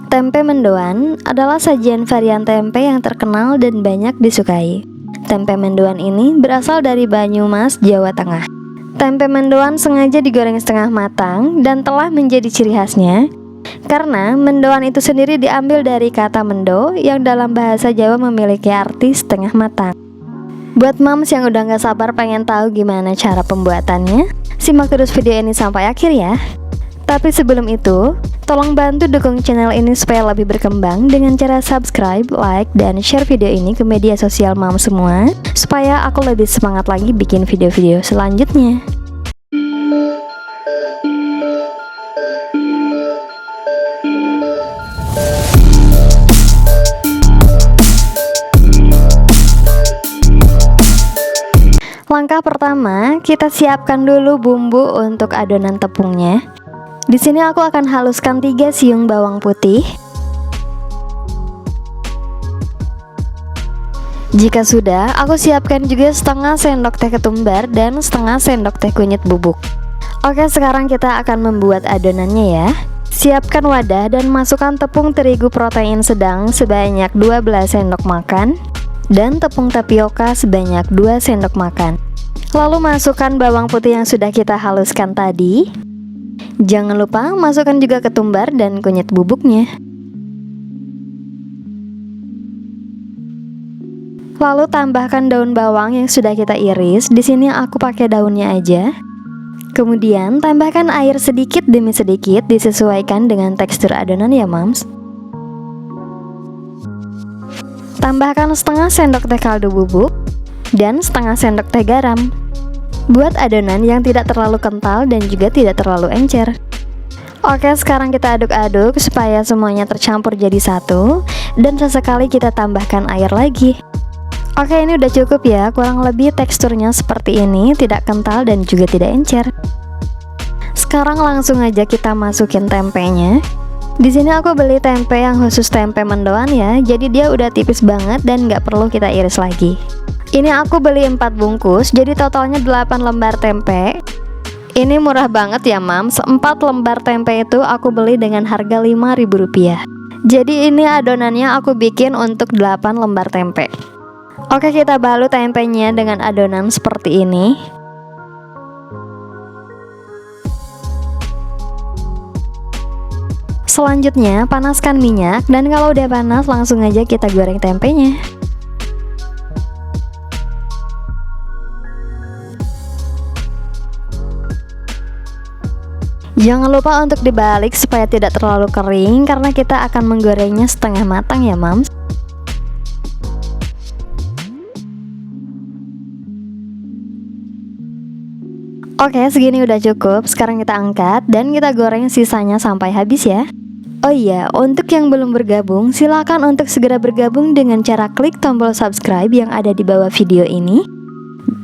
Tempe mendoan adalah sajian varian tempe yang terkenal dan banyak disukai. Tempe mendoan ini berasal dari Banyumas, Jawa Tengah. Tempe mendoan sengaja digoreng setengah matang dan telah menjadi ciri khasnya karena mendoan itu sendiri diambil dari kata mendo yang dalam bahasa Jawa memiliki arti setengah matang. Buat moms yang udah gak sabar pengen tahu gimana cara pembuatannya, simak terus video ini sampai akhir ya. Tapi sebelum itu, tolong bantu dukung channel ini supaya lebih berkembang dengan cara subscribe, like, dan share video ini ke media sosial mam semua, supaya aku lebih semangat lagi bikin video-video selanjutnya. Langkah pertama, kita siapkan dulu bumbu untuk adonan tepungnya. Di sini aku akan haluskan 3 siung bawang putih. Jika sudah, aku siapkan juga setengah sendok teh ketumbar dan setengah sendok teh kunyit bubuk. Oke, sekarang kita akan membuat adonannya ya. Siapkan wadah dan masukkan tepung terigu protein sedang sebanyak 12 sendok makan dan tepung tapioka sebanyak 2 sendok makan. Lalu masukkan bawang putih yang sudah kita haluskan tadi. Jangan lupa masukkan juga ketumbar dan kunyit bubuknya. Lalu tambahkan daun bawang yang sudah kita iris. Di sini aku pakai daunnya aja. Kemudian tambahkan air sedikit demi sedikit disesuaikan dengan tekstur adonan ya mams. Tambahkan setengah sendok teh kaldu bubuk dan setengah sendok teh garam. Buat adonan yang tidak terlalu kental dan juga tidak terlalu encer. Oke, sekarang kita aduk-aduk supaya semuanya tercampur jadi satu. Dan sesekali kita tambahkan air lagi. Oke, ini udah cukup ya. Kurang lebih teksturnya seperti ini, tidak kental dan juga tidak encer. Sekarang langsung aja kita masukin tempenya. Di sini aku beli tempe yang khusus tempe mendoan ya. Jadi dia udah tipis banget dan nggak perlu kita iris lagi. Ini aku beli 4 bungkus, jadi totalnya 8 lembar tempe. Ini murah banget ya mams, 4 lembar tempe itu aku beli dengan harga Rp5.000. Jadi ini adonannya aku bikin untuk 8 lembar tempe. Oke, kita balut tempenya dengan adonan seperti ini. Selanjutnya panaskan minyak dan kalau udah panas langsung aja kita goreng tempenya. Jangan lupa untuk dibalik supaya tidak terlalu kering karena kita akan menggorengnya setengah matang ya mams. Oke, segini udah cukup. Sekarang kita angkat dan kita goreng sisanya sampai habis ya. Oh iya, untuk yang belum bergabung, silakan untuk segera bergabung dengan cara klik tombol subscribe yang ada di bawah video ini.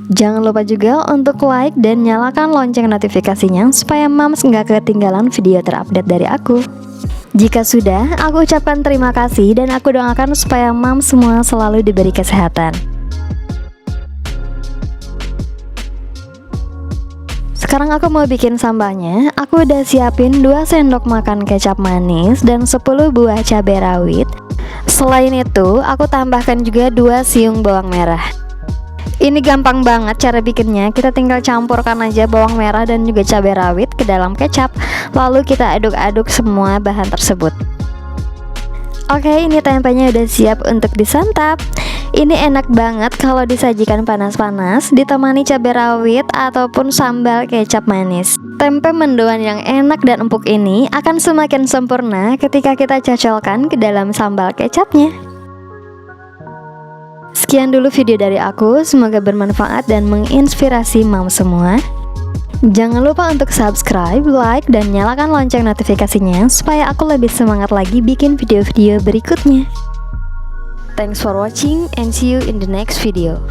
Jangan lupa juga untuk like dan nyalakan lonceng notifikasinya supaya mams nggak ketinggalan video terupdate dari aku. Jika sudah, aku ucapkan terima kasih dan aku doakan supaya mams semua selalu diberi kesehatan. Sekarang aku mau bikin sambalnya. Aku udah siapin 2 sendok makan kecap manis dan 10 buah cabai rawit. Selain itu, aku tambahkan juga 2 siung bawang merah. Ini gampang banget cara bikinnya. Kita tinggal campurkan aja bawang merah dan juga cabai rawit ke dalam kecap. Lalu kita aduk-aduk semua bahan tersebut. Oke, ini tempenya udah siap untuk disantap. Ini enak banget kalau disajikan panas-panas ditemani cabai rawit ataupun sambal kecap manis. Tempe mendoan yang enak dan empuk ini akan semakin sempurna ketika kita cocolkan ke dalam sambal kecapnya. Sekian dulu video dari aku, semoga bermanfaat dan menginspirasi mam semua. Jangan lupa untuk subscribe, like, dan nyalakan lonceng notifikasinya supaya aku lebih semangat lagi bikin video-video berikutnya. Thanks for watching and see you in the next video.